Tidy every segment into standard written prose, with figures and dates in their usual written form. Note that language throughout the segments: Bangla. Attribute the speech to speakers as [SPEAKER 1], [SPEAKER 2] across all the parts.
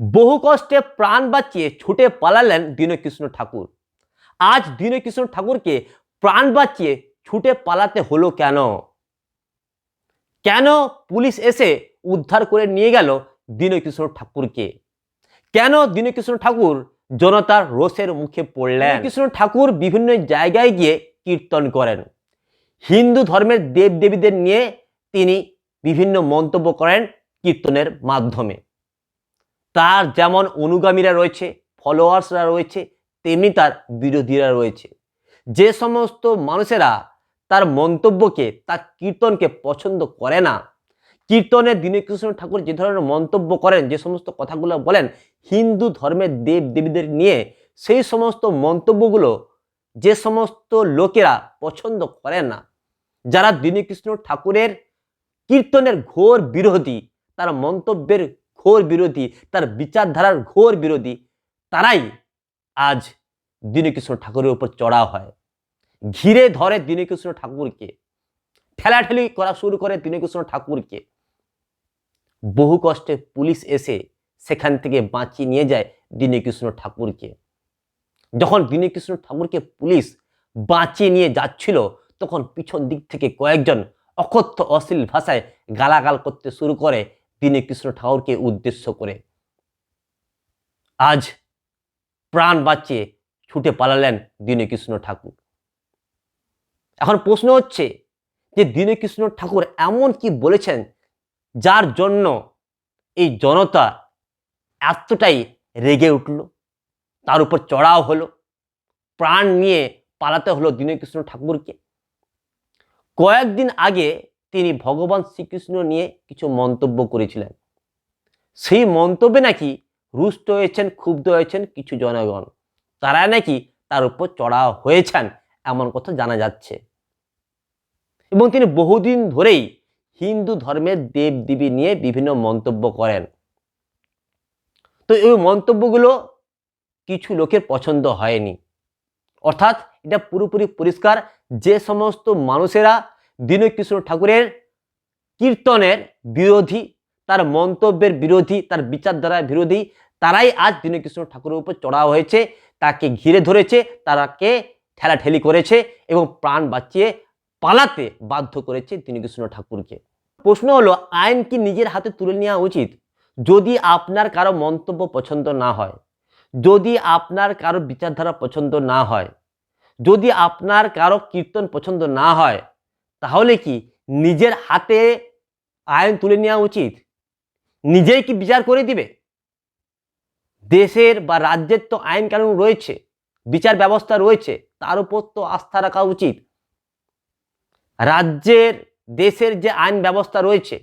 [SPEAKER 1] বহু কষ্টে প্রাণ বাঁচিয়ে ছুটে পালালেন দীনকৃষ্ণ ঠাকুর। আজ দীনকৃষ্ণ ঠাকুরকে প্রাণ বাঁচিয়ে ছুটে পালাতে হলো কেন? কেন পুলিশ এসে উদ্ধার করে নিয়ে গেল দীনকৃষ্ণ ঠাকুরকে? কেন দীনকৃষ্ণ ঠাকুর জনতার রোষের মুখে পড়লেন? দীনকৃষ্ণ ঠাকুর বিভিন্ন জায়গায় গিয়ে কীর্তন করেন। হিন্দু ধর্মের দেবদেবীদের নিয়ে তিনি বিভিন্ন মন্তব্য করেন কীর্তনের মাধ্যমে। তার যেমন অনুগামীরা রয়েছে, ফলোয়ার্সরা রয়েছে, তেমনি তার বিরোধীরা রয়েছে। যে সমস্ত মানুষেরা তার মন্তব্যকে, তার কীর্তনকে পছন্দ করে না, কীর্তনে দীনকৃষ্ণ ঠাকুর যে ধরনের মন্তব্য করেন, যে সমস্ত কথাগুলো বলেন হিন্দু ধর্মের দেব দেবীদের নিয়ে, সেই সমস্ত মন্তব্যগুলো যে সমস্ত লোকেরা পছন্দ করে না, যারা দীনকৃষ্ণ ঠাকুরের কীর্তনের ঘোর বিরোধী, তার মন্তব্যের ঘোর বিরোধী, তার বিচারধারার ঘোর বিরোধী, তারাই আজ দীনকৃষ্ণ ঠাকুরের উপর চড়াও হয়, ঘিরে ধরে দীনকৃষ্ণ ঠাকুরকে, ঠেলাঠেলি করা শুরু করে দীনকৃষ্ণ ঠাকুরকে। বহু কষ্টে পুলিশ এসে সেখান থেকে বাঁচিয়ে নিয়ে যায় দীনকৃষ্ণ ঠাকুরকে। যখন দীনকৃষ্ণ ঠাকুরকে পুলিশ বাঁচিয়ে নিয়ে যাচ্ছিল, তখন পিছন দিক থেকে কয়েকজন অকথ্য অশ্লীল ভাষায় গালাগাল করতে শুরু করে দীনকৃষ্ণ ঠাকুরকে উদ্দেশ্য করে। আজ প্রাণ বাঁচিয়ে ছুটে পালালেন দীনকৃষ্ণ ঠাকুর। এখন প্রশ্ন হচ্ছে যে দীনকৃষ্ণ ঠাকুর এমন কি বলেছেন যার জন্য এই জনতা এতটাই রেগে উঠল, তার উপর চড়াও হলো, প্রাণ নিয়ে পালাতে হলো দীনকৃষ্ণ ঠাকুরকে? কয়েকদিন আগে তিনি ভগবান শ্রীকৃষ্ণ নিয়ে কিছু মন্তব্য করেছিলেন। সেই মন্তব্যে নাকি রুষ্ট হয়েছেন, ক্ষুব্ধ হয়েছেন কিছু জনগণ, তারা নাকি তার উপর চড়াও হয়েছেন, এমন কথা জানা যাচ্ছে। এবং তিনি বহুদিন ধরেই হিন্দু ধর্মের দেবদেবী নিয়ে বিভিন্ন মন্তব্য করেন। তো এই মন্তব্যগুলো কিছু লোকের পছন্দ হয়নি। অর্থাৎ এটা পুরোপুরি পরিষ্কার, যে সমস্ত মানুষেরা দীনকৃষ্ণ ঠাকুরের কীর্তনের বিরোধী, তার মন্তব্যের বিরোধী, তার বিচারধারার বিরোধী, তারাই আজ দীনকৃষ্ণ ঠাকুরের উপর চড়াও হয়েছে, তাকে ঘিরে ধরেছে, তারাকে ঠেলাঠেলি করেছে এবং প্রাণ বাঁচিয়ে পালাতে বাধ্য করেছে দীনকৃষ্ণ ঠাকুরকে। প্রশ্ন হলো, আইন কি নিজের হাতে তুলে নেওয়া উচিত? যদি আপনার কারো মন্তব্য পছন্দ না হয়, যদি আপনার কারো বিচারধারা পছন্দ না হয়, যদি আপনার কারো কীর্তন পছন্দ না হয়, তাহলে কি নিজের হাতে আইন তুলে নেওয়া উচিত? নিজেই কি বিচার করে দিবে? দেশের বা রাজ্যের তো আইন কানুন রয়েছে, বিচার ব্যবস্থা রয়েছে, তার উপর তো আস্থা রাখা উচিত। রাজ্যের, দেশের যে আইন ব্যবস্থা রয়েছে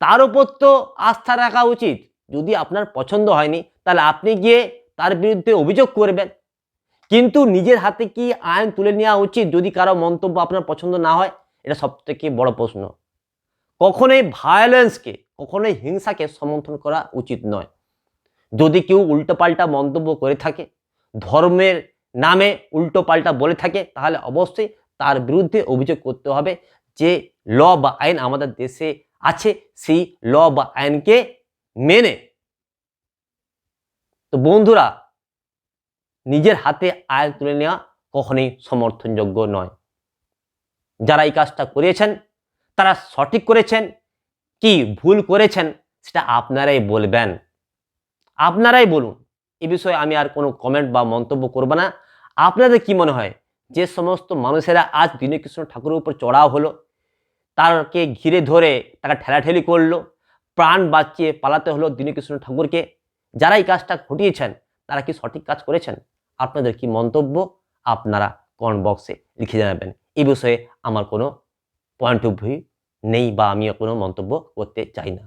[SPEAKER 1] তার উপর তো আস্থা রাখা উচিত। যদি আপনার পছন্দ হয়নি, তাহলে আপনি গিয়ে তার বিরুদ্ধে অভিযোগ করবেন। কিন্তু নিজের হাতে কি আইন তুলে নেওয়া উচিত যদি কারো মন্তব্য আপনার পছন্দ না হয়? এটা সবথেকে বড় প্রশ্ন। কখনোই ভায়োলেন্সকে, কখনোই হিংসাকে সমর্থন করা উচিত নয়। যদি কেউ উল্টোপাল্টা মন্তব্য করে থাকে, ধর্মের নামে উল্টোপাল্টা বলে থাকে, তাহলে অবশ্যই তার বিরুদ্ধে অভিযোগ করতে হবে। যে ল বা আইন আমাদের দেশে আছে, সেই ল বা আইনকে মেনে। তো বন্ধুরা, নিজের হাতে আইন তুলে নেওয়া কখনোই সমর্থনযোগ্য নয়। যারা এই কাজটা করেছেন তারা সঠিক করেছেন কি ভুল করেছেন সেটা আপনারাই বলবেন, আপনারাই বলুন। এ বিষয়ে আমি আর কোনো কমেন্ট বা মন্তব্য করব না। আপনাদের কি মনে হয়, যে সমস্ত মানুষেরা আজ দীনকৃষ্ণ ঠাকুরের উপর চড়াও হলো, তাকে ঘিরে ধরে তাকে ঠেলাঠেলি করলো, প্রাণ বাঁচিয়ে পালাতে হলো দীনকৃষ্ণ ঠাকুরকে, যারা এই কাজটা ঘটিয়েছেন তারা কি সঠিক কাজ করেছেন? আপনাদের কি মন্তব্য আপনারা কমেন্ট বক্সে লিখে জানাবেন। এই বিষয়ে আমার কোনো পয়েন্ট অফ ভিউ নেই বা আমিও কোনো মন্তব্য করতে চাই না।